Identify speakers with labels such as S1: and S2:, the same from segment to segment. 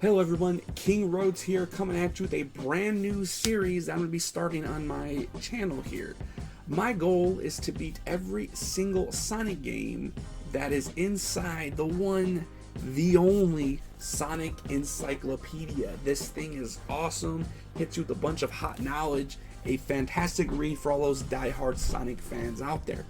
S1: Hello everyone, King Rhodes here, coming at you with a brand new series that I'm going to be starting on my channel here. My goal is to beat every single Sonic game that is inside the one, the only Sonic Encyclopedia. This thing is awesome, hits you with a bunch of hot knowledge, a fantastic read for all those die-hard Sonic fans out there.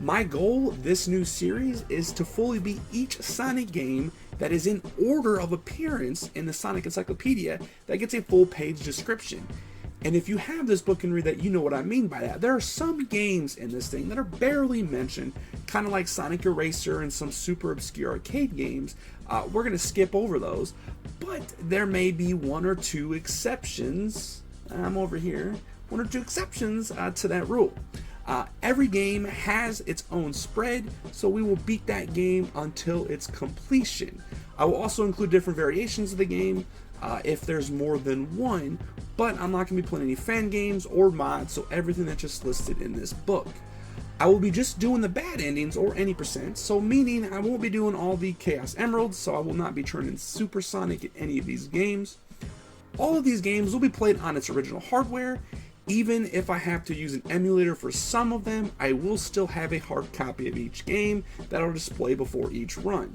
S1: My goal this new series is to fully beat each Sonic game that is in order of appearance in the Sonic Encyclopedia that gets a full page description. And if you have this book and read that, you know what I mean by that. There are some games in this thing that are barely mentioned, kind of like Sonic Eraser and some super obscure arcade games. We're going to skip over those, but there may be one or two exceptions. I'm over here. One or two exceptions to that rule. Every game has its own spread, so we will beat that game until its completion. I will also include different variations of the game if there's more than one, but I'm not going to be playing any fan games or mods, so everything that's just listed in this book. I will be just doing the bad endings or any percent, so meaning I won't be doing all the Chaos Emeralds, so I will not be turning Super Sonic in any of these games. All of these games will be played on its original hardware. Even if I have to use an emulator for some of them, I will still have a hard copy of each game that I'll display before each run.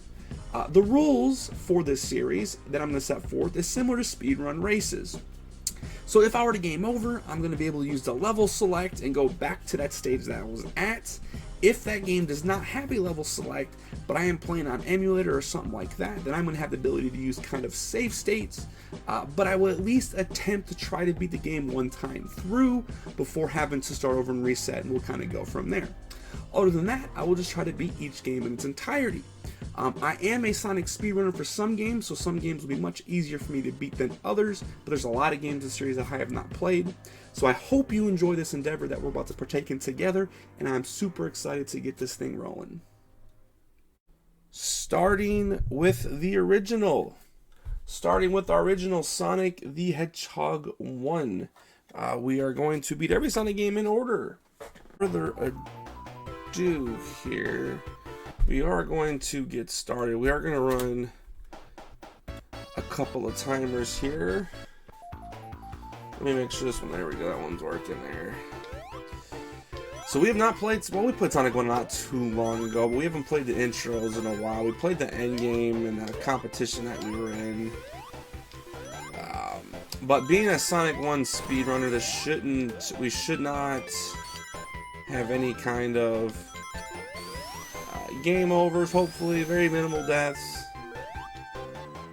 S1: The rules for this series that I'm going to set forth is similar to speedrun races. So if I were to game over, I'm going to be able to use the level select and go back to that stage that I was at. If that game does not have a level select, but I am playing on emulator or something like that, then I'm going to have the ability to use kind of save states, but I will at least attempt to try to beat the game one time through before having to start over and reset, and we'll kind of go from there. Other than that, I will just try to beat each game in its entirety. I am a Sonic speedrunner for some games, so some games will be much easier for me to beat than others, but there's a lot of games in the series that I have not played. So I hope you enjoy this endeavor that we're about to partake in together, and I'm super excited to get this thing rolling. Starting with the original. Starting with our original Sonic the Hedgehog 1. We are going to beat every Sonic game in order. Further ado here, we are going to get started. We are going to run a couple of timers here. Let me make sure this one, there we go, that one's working there. So we have not played, well, we played Sonic 1 not too long ago, but we haven't played the intros in a while. We played the end game and the competition that we were in. But being a Sonic 1 speedrunner, we should not have any kind of game overs, hopefully, very minimal deaths.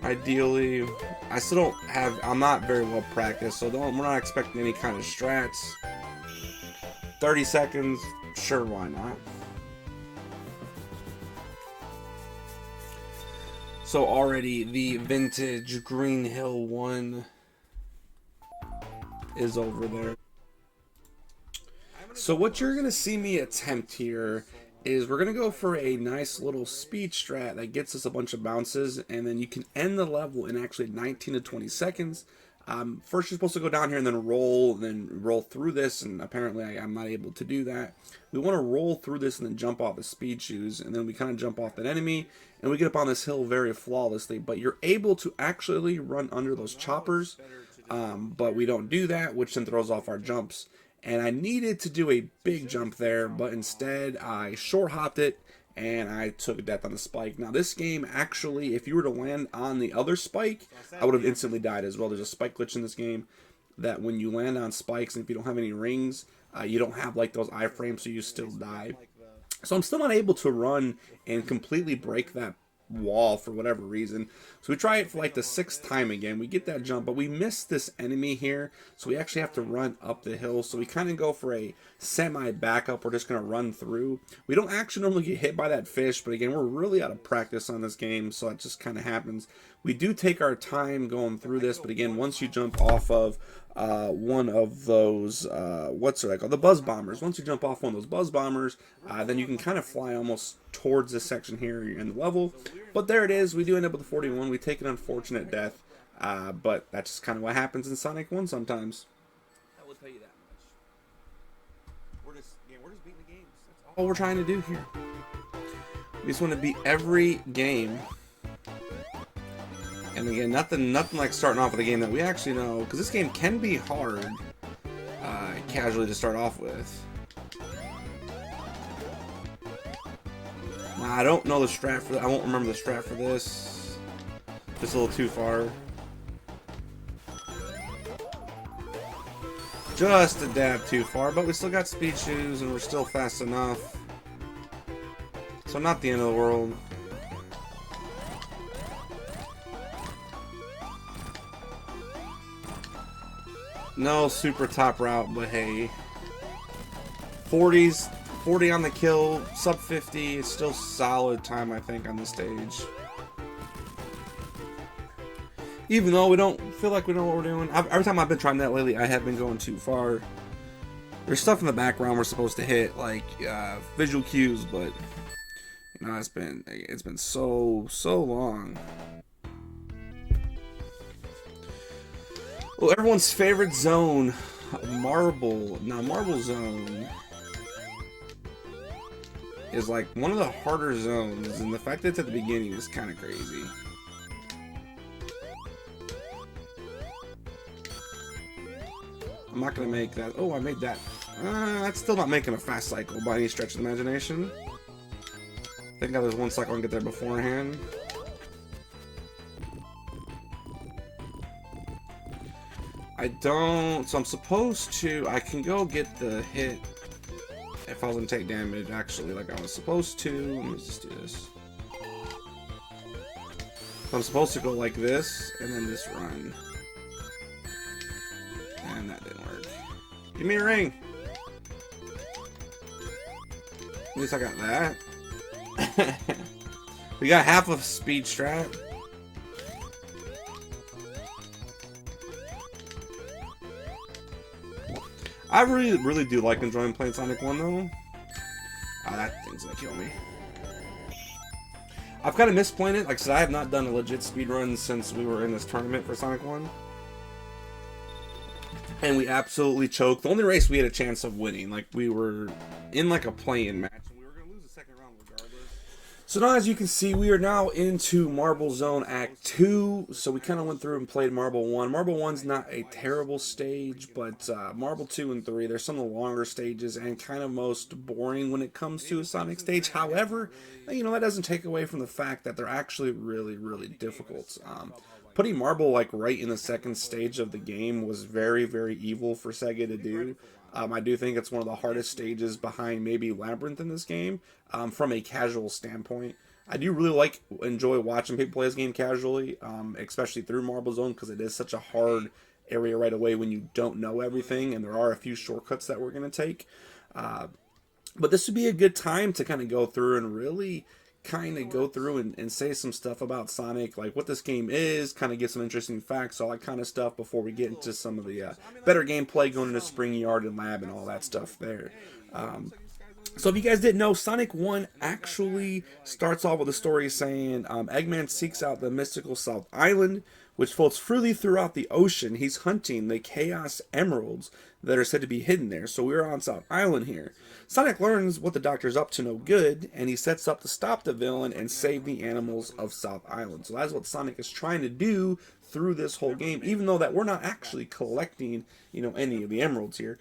S1: Ideally, I still don't have, I'm not very well practiced, so we're not expecting any kind of strats. 30 seconds, sure, why not? So already the vintage Green Hill 1 is over there. So what you're gonna see me attempt here is we're going to go for a nice little speed strat that gets us a bunch of bounces, and then you can end the level in actually 19 to 20 seconds. First you're supposed to go down here and then roll through this, and apparently I'm not able to do that. We want to roll through this and then jump off the speed shoes, and then we kind of jump off that enemy, and we get up on this hill very flawlessly, but you're able to actually run under those choppers, but we don't do that, which then throws off our jumps. And I needed to do a big jump there, but instead I short hopped it and I took death on the spike. Now this game actually, if you were to land on the other spike, I would have instantly died as well. There's a spike glitch in this game that when you land on spikes and if you don't have any rings, you don't have like those iframes, so you still die. So I'm still not able to run and completely break that wall for whatever reason. So we try it for like the 6th time again. We get that jump, but we miss this enemy here, so we actually have to run up the hill. So we kind of go for a semi backup. We're just going to run through. We don't actually normally get hit by that fish, but again, we're really out of practice on this game, so it just kind of happens. We do take our time going through this, but again, once you jump off of one of those, what's it called? The buzz bombers. Once you jump off one of those buzz bombers, then you can kind of fly almost towards this section here in the level. But there it is. We do end up with a 41. We take an unfortunate death, but that's just kind of what happens in Sonic 1 sometimes. I will tell you that much. We're just beating the games. That's all we're trying to do here. We just want to beat every game And again, nothing like starting off with a game that we actually know, because this game can be hard casually to start off with. I don't know the strat for that. I won't remember the strat for this. Just a little too far. Just a dab too far, but we still got speed shoes and we're still fast enough. So not the end of the world. No super top route, but hey. 40 on the kill, sub 50, it's still solid time, I think, on the stage. Even though we don't feel like we know what we're doing. Every time I've been trying that lately, I have been going too far. There's stuff in the background we're supposed to hit, like visual cues, but you know, it's been so long. Well, everyone's favorite zone, Marble. Now, Marble Zone is like one of the harder zones, and the fact that it's at the beginning is kind of crazy. I'm not gonna make that. Oh, I made that. That's still not making a fast cycle by any stretch of the imagination. Thank God there's one cycle I can get there beforehand. I don't. So I'm supposed to. I can go get the hit if I was gonna take damage. Actually, like I was supposed to. Let me just do this. So I'm supposed to go like this and then just run. And that didn't work. Give me a ring. At least I got that. We got half of speed strat. I really do like enjoying playing Sonic 1 though. That thing's gonna kill me. I've kind of missed playing it. Like I said, I have not done a legit speedrun since we were in this tournament for Sonic 1. And we absolutely choked. The only race we had a chance of winning. Like, we were in like a play-in match. And we were going to lose the second round regardless. So now, as you can see, we are now into Marble Zone Act 2. So we kind of went through and played Marble 1. Marble 1's not a terrible stage, but Marble 2 and 3, they're some of the longer stages and kind of most boring when it comes to a Sonic stage. However, you know, that doesn't take away from the fact that they're actually really difficult. Putting Marble like right in the second stage of the game was very evil for Sega to do. I do think it's one of the hardest stages behind maybe Labyrinth in this game, from a casual standpoint. I do really enjoy watching people play this game casually, especially through Marble Zone, because it is such a hard area right away when you don't know everything, and there are a few shortcuts that we're going to take. But this would be a good time to kind of go through and really kind of go through and say some stuff about Sonic, like what this game is, kind of get some interesting facts, all that kind of stuff before we get into some of the better gameplay, going into Spring Yard and Lab and all that stuff there. So if you guys didn't know, Sonic 1 actually starts off with a story saying Eggman seeks out the mystical South Island, which floats freely throughout the ocean. He's hunting the Chaos Emeralds that are said to be hidden there. So we're on South Island here. Sonic learns what the Doctor's up to no good, and he sets up to stop the villain and save the animals of South Island. So that's what Sonic is trying to do through this whole game, even though that we're not actually collecting, you know, any of the emeralds here.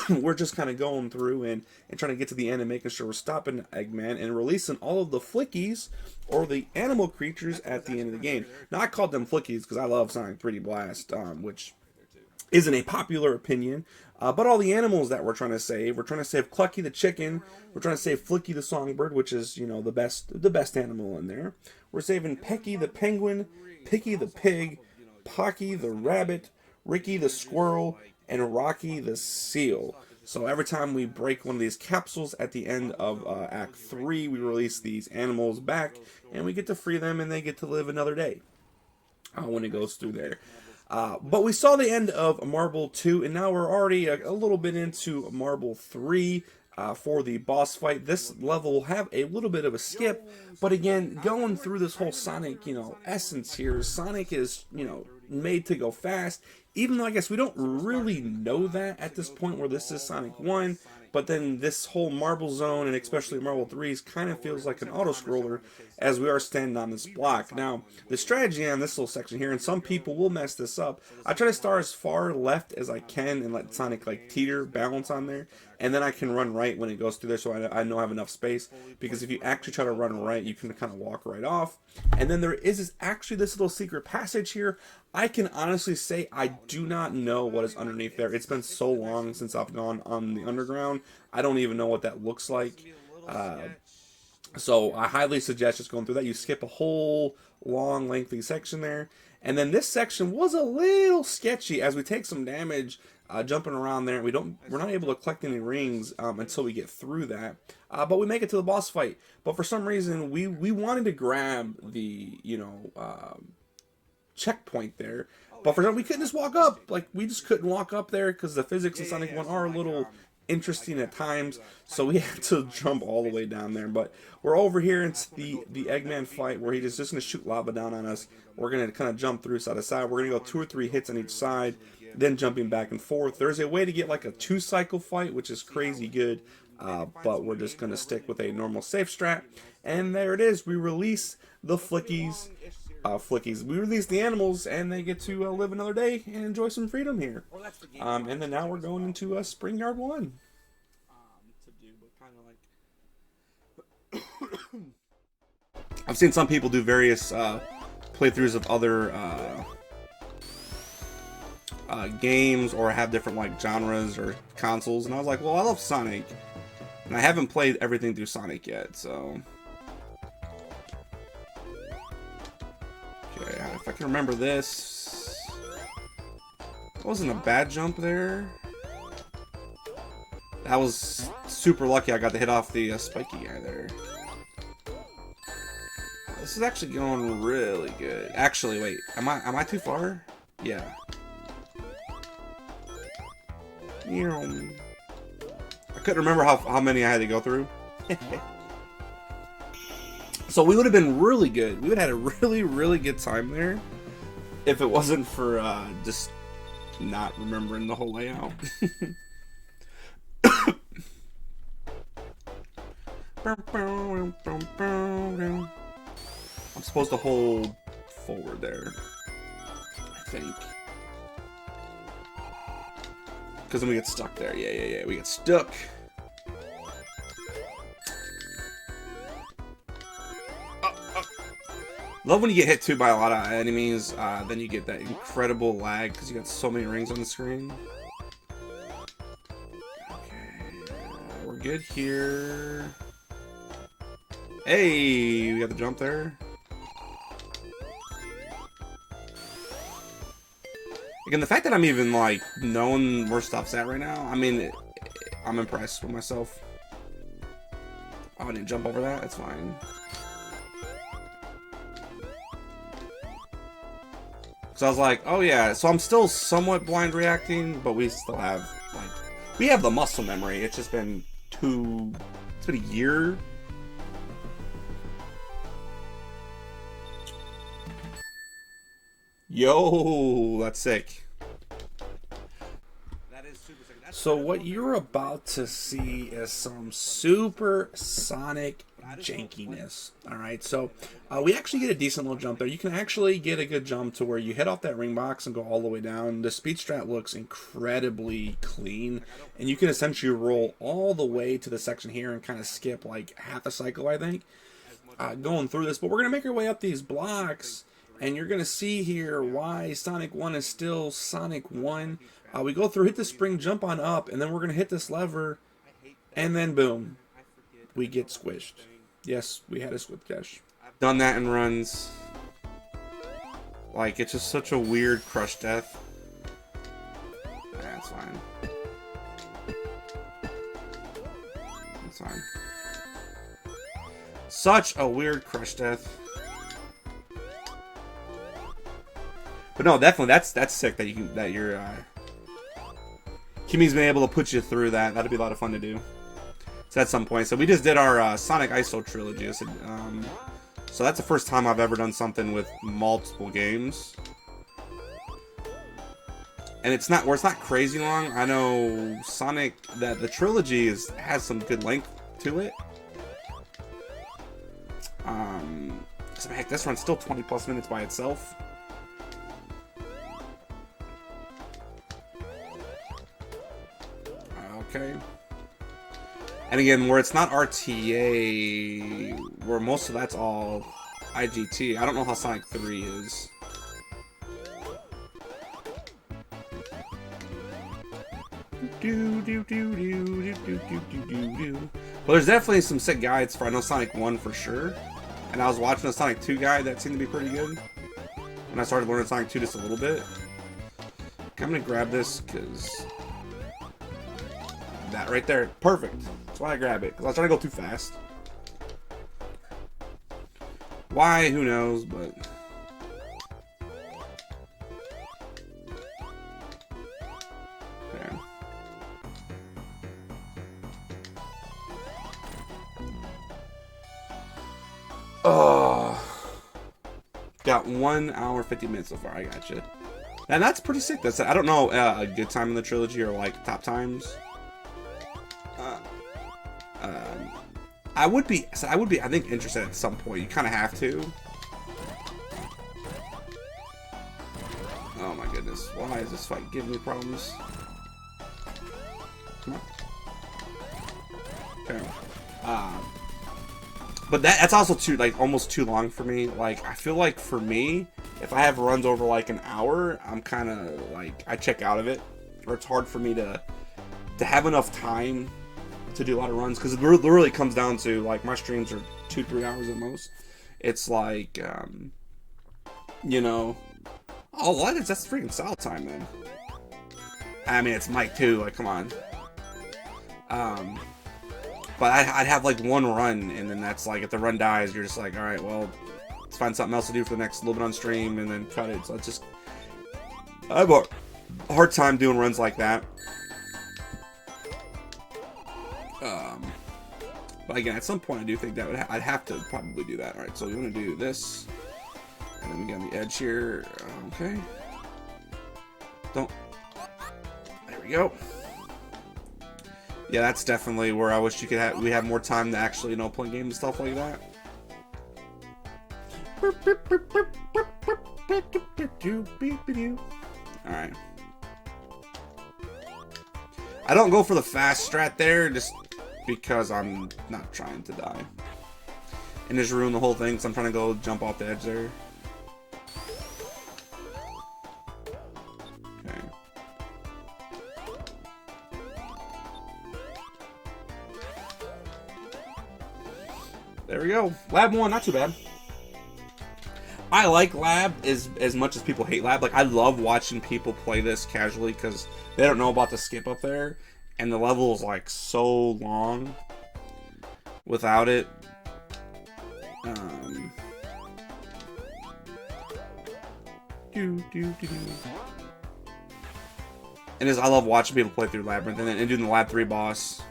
S1: We're just kind of going through and trying to get to the end and making sure we're stopping Eggman and releasing all of the flickies, or the animal creatures, at the end of the game. Now, I called them flickies because I love Sonic 3D Blast, which isn't a popular opinion. But all the animals that we're trying to save Clucky the chicken, we're trying to save Flicky the songbird, which is, you know, the best animal in there. We're saving Pecky the penguin, Picky the pig, Pocky the rabbit, Ricky the squirrel, and Rocky the seal. So every time we break one of these capsules at the end of Act 3, we release these animals back, and we get to free them, and they get to live another day when it goes through there. But we saw the end of Marble 2, and now we're already a little bit into Marble 3 for the boss fight. This level will have a little bit of a skip, but again, going through this whole Sonic, you know, essence here, Sonic is, you know, made to go fast, even though I guess we don't really know that at this point where this is Sonic 1. but then this whole Marble Zone, and especially Marble 3s, kind of feels like an auto-scroller as we are standing on this block. Now, the strategy on this little section here, and some people will mess this up, I try to start as far left as I can and let Sonic like teeter, balance on there, and then I can run right when it goes through there, so I know I have enough space, because if you actually try to run right, you can kind of walk right off. And then there is actually this little secret passage here. I can honestly say I do not know what is underneath there. It's been so long since I've gone on the underground. I don't even know what that looks like. So I highly suggest just going through that. You skip a whole long, lengthy section there. And then this section was a little sketchy as we take some damage jumping around there. We're not able to collect any rings until we get through that. But we make it to the boss fight. But for some reason, we wanted to grab the, checkpoint there. But for some, we couldn't just walk up. Like, we just couldn't walk up there because the physics in Sonic 1 are a little interesting at times, so we had to jump all the way down there. But we're over here. It's the Eggman fight where he's just going to shoot lava down on us. We're going to kind of jump through side to side. We're going to go 2 or 3 hits on each side, then jumping back and forth. There's a way to get like a 2-cycle fight, which is crazy good, but we're just going to stick with a normal safe strat. And there it is. We release the Flickies. We release the animals, and they get to live another day and enjoy some freedom here. And then now we're going into Spring Yard 1. I've seen some people do various playthroughs of other games, or have different like genres or consoles, and I was like, well, I love Sonic, and I haven't played everything through Sonic yet, so. Okay, if I can remember this, that wasn't a bad jump there. That was super lucky I got to hit off the spiky guy there. This is actually going really good. Actually, wait, am I too far? Yeah. I couldn't remember how many I had to go through. So we would have been really good. We would have had a really, really good time there if it wasn't for just not remembering the whole layout. I'm supposed to hold forward there, I think. Because then we get stuck there. Yeah. We get stuck. Love when you get hit too by a lot of enemies, then you get that incredible lag because you got so many rings on the screen. Okay, we're good here. Hey, we got the jump there. Again, the fact that I'm even like knowing where stuff's at right now, I mean, I'm impressed with myself. Oh, I didn't jump over that. That's fine. So I was like, oh yeah, so I'm still somewhat blind reacting, but we still have, like, we have the muscle memory. It's just been it's been a year. Yo, that's sick. That is super sick. So what you're about to see is some super Sonic jankiness. Alright, so we actually get a decent little jump there. You can actually get a good jump to where you hit off that ring box and go all the way down. The speed strat looks incredibly clean, and you can essentially roll all the way to the section here and kind of skip like half a cycle, I think, going through this. But we're going to make our way up these blocks, and you're going to see here why Sonic 1 is still Sonic 1. We go through, hit the spring, jump on up, and then we're going to hit this lever, and then boom, we get squished. Yes, we had a squid cache. Done that in runs. Like, it's just such a weird crush death. That's fine. That's fine. Such a weird crush death. But no, definitely, that's sick that you're Kimmy's been able to put you through that. That'd be a lot of fun to do. So at some point, so we just did our Sonic ISO trilogy. So that's the first time I've ever done something with multiple games. And it's not crazy long. I know Sonic, that the trilogy has some good length to it. So heck, this run's still 20 plus minutes by itself. Okay. And again, where it's not RTA, where most of that's all IGT. I don't know how Sonic 3 is. Well, there's definitely some sick guides for, I know, Sonic 1 for sure. And I was watching a Sonic 2 guide that seemed to be pretty good. And I started learning Sonic 2 just a little bit. I'm gonna grab this because that right there, perfect. That's why I grab it, because I was trying to go too fast. Why? Who knows? But okay. Got 1 hour 50 minutes so far. I gotcha. And that's pretty sick. That's, I don't know, a good time in the trilogy or like top times. I would be, I think, interested at some point. You kind of have to. Oh my goodness. Why is this fight giving me problems? Come on. Okay. But that's also too, like, almost too long for me. Like, I feel like for me, if I have runs over like an hour, I'm kind of like, I check out of it, or it's hard for me to have enough time to do a lot of runs, because it really comes down to, like, my streams are 2-3 hours at most. It's like, you know, oh, what is that's freaking solid time then? I mean, it's Mike too. Like, come on. But I'd have like one run, and then that's like, if the run dies, you're just like, all right, well, let's find something else to do for the next little bit on stream, and then cut it. So it's just, I have a hard time doing runs like that. But again, at some point, I do think that I'd have to probably do that. All right, so we're gonna do this, and then we get on the edge here. Okay. Don't. There we go. Yeah, that's definitely where I wish we have more time to actually, you know, play games and stuff like that. Alright. I don't go for the fast strat there, just because I'm not trying to die. And just ruin the whole thing, so I'm trying to go jump off the edge there. Okay. There we go. Lab 1, not too bad. I like Lab as much as people hate Lab. Like, I love watching people play this casually because they don't know about the skip up there. And the level is, like, so long without it. And I love watching people play through Labyrinth and doing the Lab 3 boss.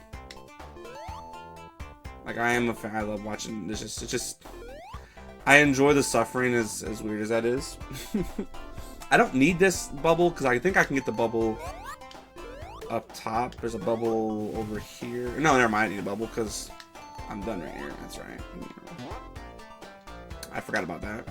S1: Like, I am a fan. I love watching this. It's just I enjoy the suffering, as weird as that is. I don't need this bubble because I think I can get the bubble up top. There's a bubble over here. No, never mind. I need a bubble because I'm done right here. That's right. I forgot about that.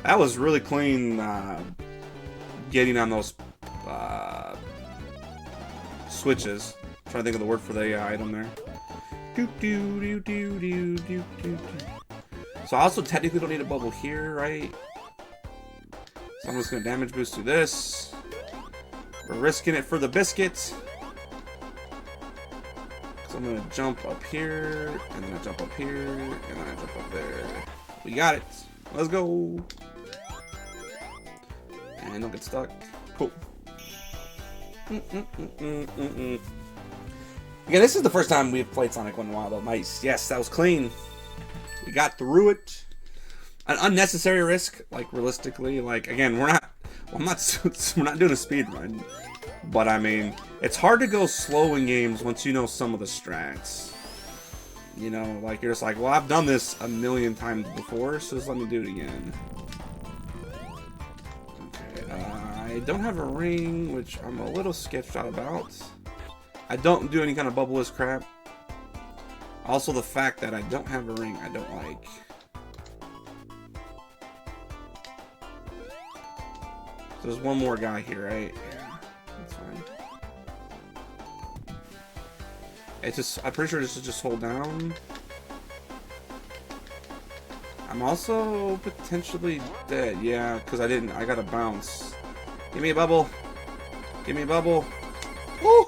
S1: That was really clean getting on those switches. I'm trying to think of the word for the item there. So I also technically don't need a bubble here, right? So I'm just going to damage boost through this. We're risking it for the biscuits. So I'm going to jump up here, and then I jump up here, and then I jump up there. We got it. Let's go. And don't get stuck. Cool. Again, this is the first time we've played Sonic 1 in a while, though. Nice. Yes, that was clean. We got through it. An unnecessary risk, like, realistically. Like, again, we're not doing a speed run. But, I mean, It's hard to go slow in games once you know some of the strats. You know, like you're just like, well, I've done this a million times before, so just let me do it again. Okay, I don't have a ring, which I'm a little sketched out about. I don't do any kind of bubbleless crap. Also, the fact that I don't have a ring, I don't like. So there's one more guy here, right? Yeah, that's fine. It's just, I'm pretty sure this is just hold down. I'm also potentially dead, yeah, because I gotta bounce. Give me a bubble. Give me a bubble. Woo!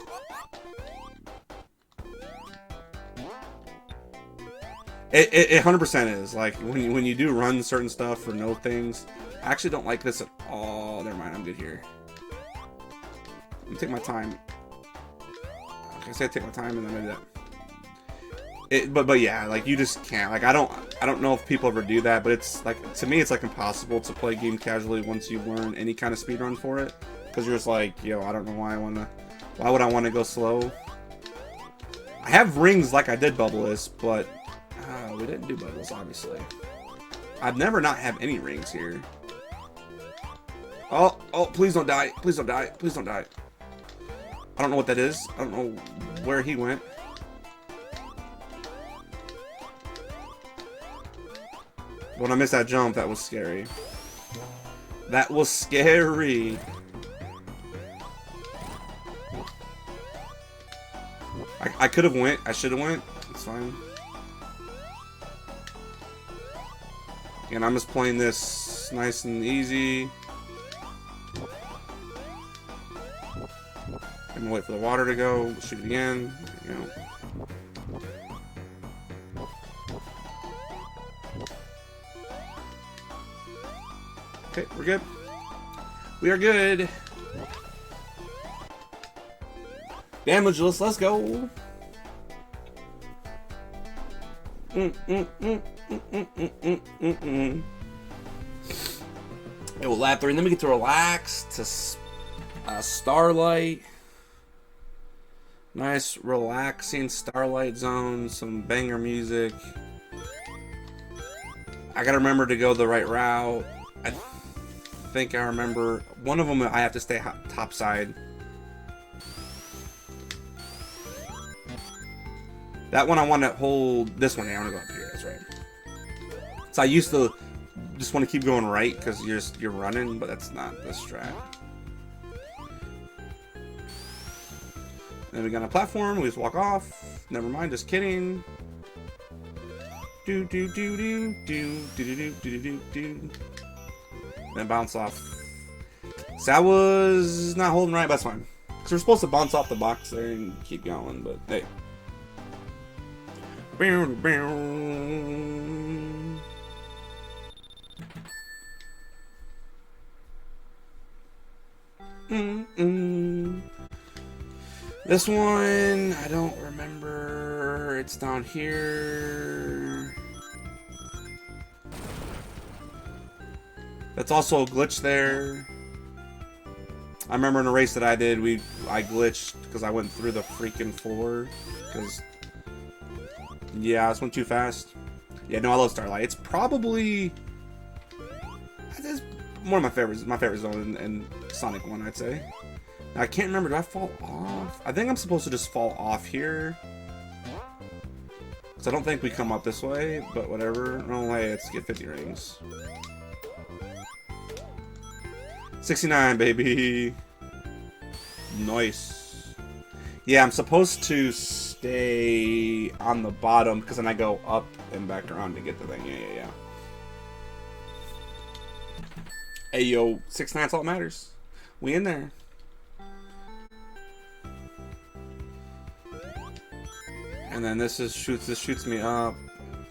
S1: It 100% is. Like, when you do run certain stuff or know things, I actually don't like this at all. Never mind, I'm good here. Let me take my time. Okay, I say I take my time and then I do that. But yeah, like you just can't. Like I don't know if people ever do that, but it's like to me it's like impossible to play game casually once you learn any kind of speedrun for it, because you're just like, yo, I don't know why would I want to go slow. I have rings like I did bubbleless, but we didn't do bubbles obviously. I've never not have any rings here. Oh, please don't die. Please don't die. Please don't die. I don't know what that is. I don't know where he went. When I missed that jump, that was scary. That was scary. I could have went. I should have went. It's fine. And I'm just playing this nice and easy. I'm gonna wait for the water to go. Shoot it again. There you go. Okay, we're good. We are good. Damageless, let's go. It will lap 3, and then we get to relax to Starlight. Nice, relaxing Starlight Zone, some banger music. I gotta remember to go the right route. I think I remember. One of them I have to stay top side. That one I want to hold. This one, I want to go up here. That's right. So I used to just want to keep going right because you're running, but that's not the strat. Then we got a platform. We just walk off. Never mind. Just kidding. Do do do do do do do do do do. Then bounce off. So I was not holding right, but that's fine. Because we're supposed to bounce off the box there and keep going, but hey. This one, I don't remember. It's down here. That's also a glitch there. I remember in a race that I did, I glitched because I went through the freaking floor. Because, yeah, I just went too fast. Yeah, no, I love Starlight. It's probably it's one of my favorites. My favorite zone in Sonic 1, I'd say. Now, I can't remember. Do I fall off? I think I'm supposed to just fall off here. Because I don't think we come up this way, but whatever. No way, let's get 50 rings. 69, baby. Nice. Yeah, I'm supposed to stay on the bottom because then I go up and back around to get the thing. Yeah. Hey, yo, 69's all that matters. We in there. And then this shoots me up.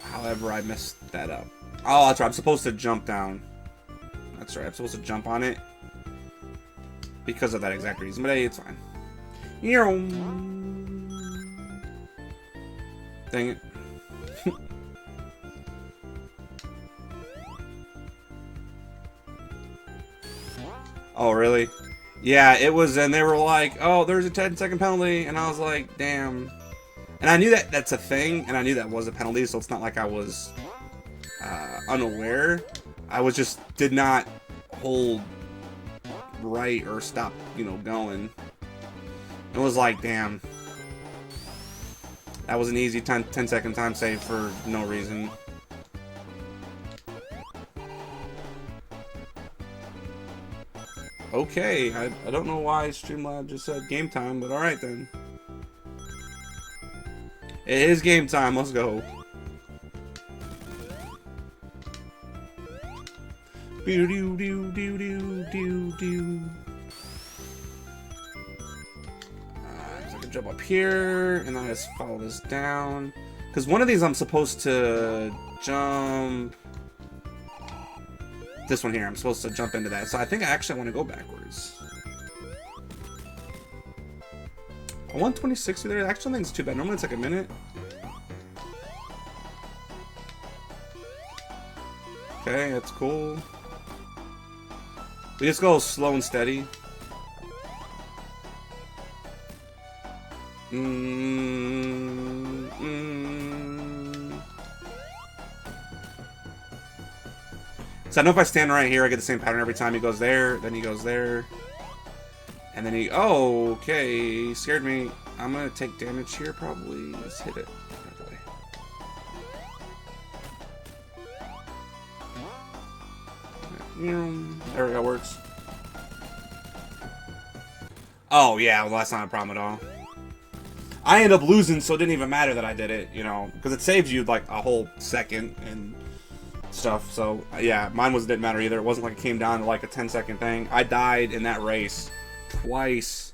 S1: However, I messed that up. Oh, that's right. I'm supposed to jump down. That's right. I'm supposed to jump on it. Because of that exact reason. But hey, it's fine. Dang it. Oh, really? Yeah, it was, and they were like, "Oh, there's a 10-second penalty," and I was like, "Damn." And I knew that that's a thing, and I knew that was a penalty, so it's not like I was unaware. I was just did not hold right or stop, you know, going. It was like, damn. That was an easy 10-second time save for no reason. Okay, I don't know why Streamlab just said game time, but alright then. It is game time, let's go. So I can jump up here, and then I just follow this down. Because one of these I'm supposed to jump... This one here, I'm supposed to jump into that. So I think I actually want to go backwards. A 1:26 there, I actually think it's too bad. Normally it's like a minute. Okay, that's cool. We just go slow and steady. So I know if I stand right here, I get the same pattern every time. He goes there, then he goes there. And then he... Oh, okay. He scared me. I'm going to take damage here, probably. Let's hit it. There we go, works. Oh, yeah, well, that's not a problem at all. I ended up losing, so it didn't even matter that I did it, you know, because it saves you, like, a whole second and stuff, so, yeah, mine didn't matter either. It wasn't like it came down to, like, a 10-second thing. I died in that race twice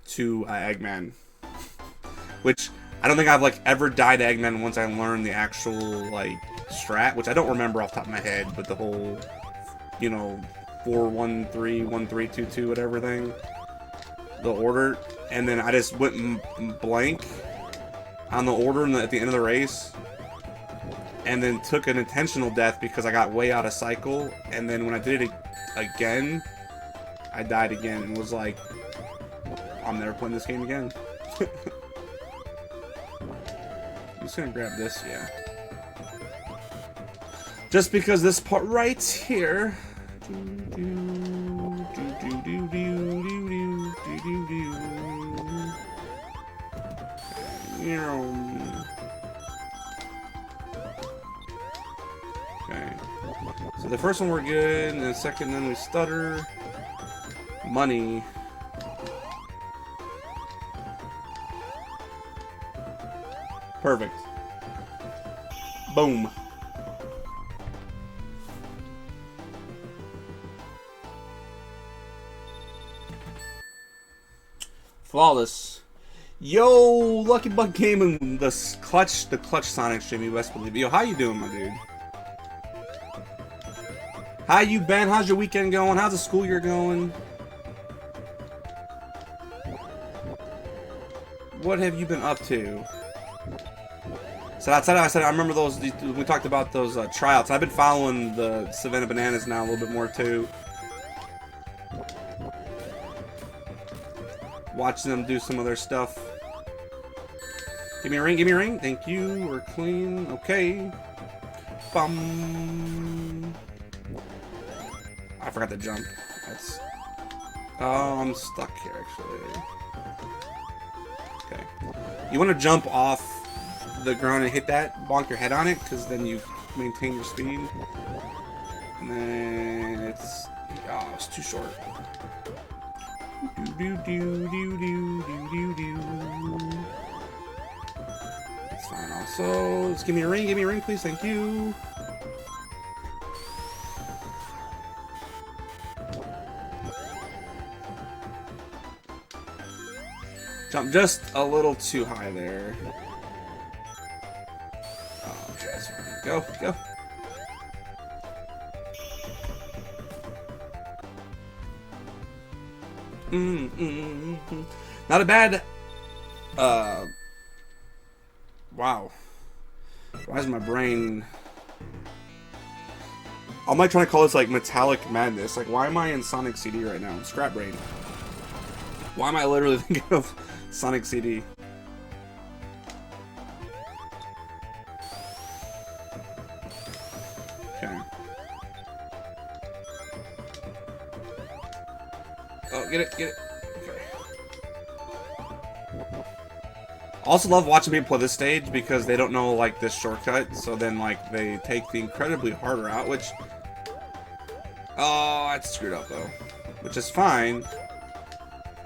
S1: to Eggman, which I don't think I've, like, ever died to Eggman once I learned the actual, like, strat, which I don't remember off the top of my head, but the whole, you know, 4-1-3, 1-3-2-2, whatever thing, the order, and then I just went blank on the order at the end of the race, and then took an intentional death because I got way out of cycle, and then when I did it again, I died again, and was like, I'm never playing this game again. I'm just gonna grab this, yeah. Just because this part right here. Okay. So the first one we're good, and the second then we stutter. Money. Perfect. Boom. Flawless. Yo, Lucky Buck Gaming, the clutch Sonic stream, you best believe it. Yo, how you doing, my dude? How you been? How's your weekend going? How's the school year going? What have you been up to? So I said I remember those. We talked about those tryouts. I've been following the Savannah Bananas now a little bit more too. Watching them do some of their stuff. Give me a ring, give me a ring. Thank you. We're clean. Okay. Bum. I forgot to jump. That's. Oh, I'm stuck here actually. Okay. You want to jump off the ground and hit that, bonk your head on it, because then you maintain your speed. And then it's. Oh, it's too short. That's fine also. Just give me a ring, please, thank you. Jump just a little too high there. Oh, okay, that's fine. Go, go. Not a bad, wow. Why is my brain... I might try to call this, like, metallic madness. Like, why am I in Sonic CD right now? Scrap brain. Why am I literally thinking of Sonic CD? Okay. Oh, get it, get it. Okay. Also love watching people play this stage because they don't know like this shortcut, so then like they take the incredibly harder route, which that's screwed up though, which is fine,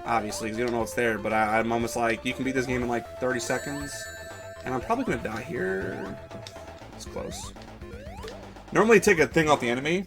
S1: obviously because you don't know what's there. But I'm almost like you can beat this game in like 30 seconds, and I'm probably gonna die here. It's close. Normally take a thing off the enemy.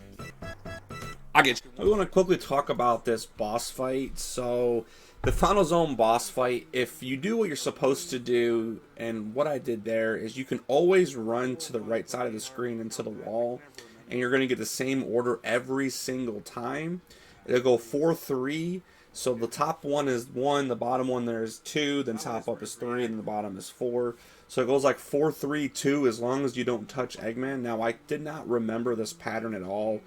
S1: I want to quickly talk about this boss fight. So the Final Zone boss fight, if you do what you're supposed to do, and what I did there is you can always run to the right side of the screen into the wall, and you're going to get the same order every single time. It'll go 4-3. So the top one is 1, the bottom one there is 2, then top up is 3, and the bottom is 4. So it goes like 4-3-2 as long as you don't touch Eggman. Now I did not remember this pattern at all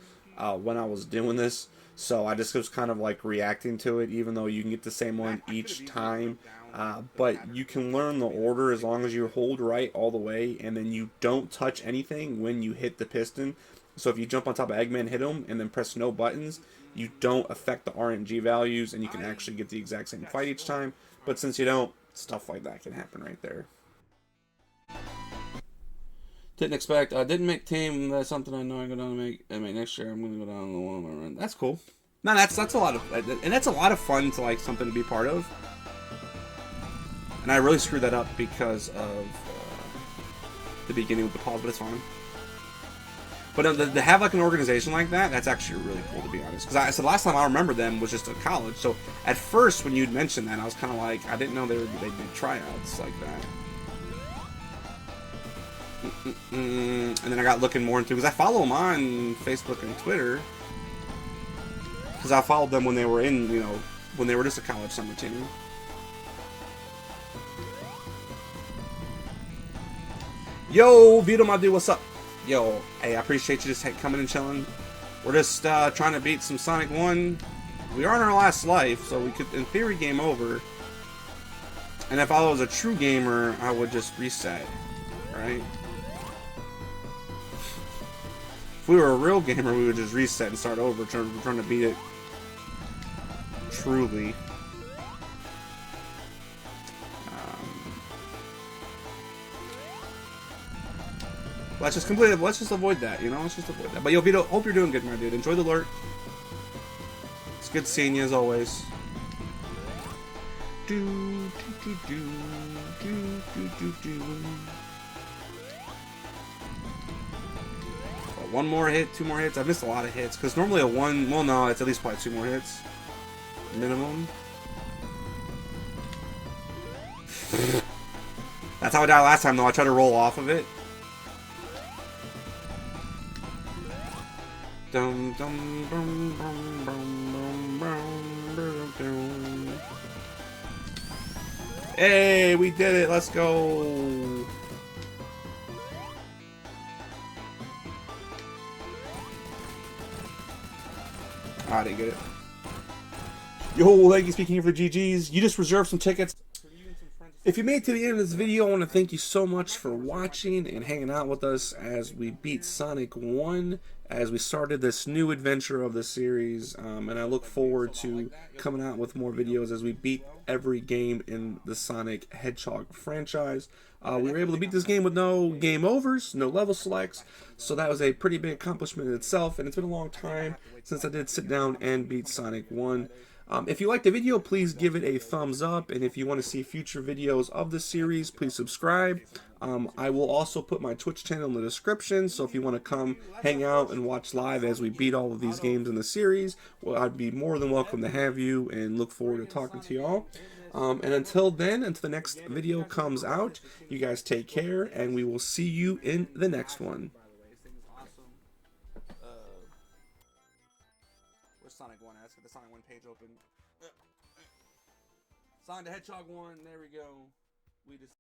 S1: when I was doing this, so I just was kind of like reacting to it, even though you can get the same one each time. But you can learn the order as long as you hold right all the way, and then you don't touch anything when you hit the piston. So if you jump on top of Eggman, hit him, and then press no buttons, you don't affect the RNG values, and you can actually get the exact same fight each time. But since you don't, stuff like that can happen right there. Didn't expect. I didn't make team. That's something I know I'm gonna make. I mean, next year I'm gonna go down on the one I run. That's cool. No, that's a lot of, and that's a lot of fun to like something to be part of. And I really screwed that up because of the beginning with the pause, but it's fine. But to have like an organization like that, that's actually really cool, to be honest. Because I said last time I remember them was just at college. So at first when you'd mentioned that, I was kind of like, I didn't know they did tryouts like that. And then I got looking more into, because I follow them on Facebook and Twitter, because I followed them when they were in, you know, when they were just a college summer team. Yo, Vito, my dude, what's up? Yo, hey, I appreciate you just coming and chilling. We're just trying to beat some Sonic 1. We are in our last life, so we could, in theory, game over. And if I was a true gamer, I would just reset, right? If we were a real gamer, we would just reset and start over, trying to beat it truly. Let's just avoid that, you know? Let's just avoid that. But yo, Vito, hope you're doing good, my dude. Enjoy the lurk. It's good seeing you as always. One more hit, 2 more hits. I've missed a lot of hits, because normally a 1, well no, it's at least probably 2 more hits. Minimum. That's how I died last time though, I tried to roll off of it. Dum, dum, bum, bum, bum, bum, bum, bum. Hey, we did it, let's go. I didn't get it. Yo, Leggy speaking here for GG's. You just reserved some tickets. If you made it to the end of this video, I want to thank you so much for watching and hanging out with us as we beat Sonic 1, as we started this new adventure of the series. And I look forward to coming out with more videos as we beat every game in the Sonic Hedgehog franchise. We were able to beat this game with no game overs, no level selects, so that was a pretty big accomplishment in itself, and it's been a long time since I did sit down and beat Sonic 1. If you liked the video, please give it a thumbs up, and if you want to see future videos of the series, please subscribe. I will also put my Twitch channel in the description, so if you want to come hang out and watch live as we beat all of these games in the series, well, I'd be more than welcome to have you, and look forward to talking to you all. And until then, until the next video comes out, you guys take care, and we will see you in the next one. Where's Sonic 1? Let's get the Sonic 1 page open. Sonic the Hedgehog 1, there we go. We just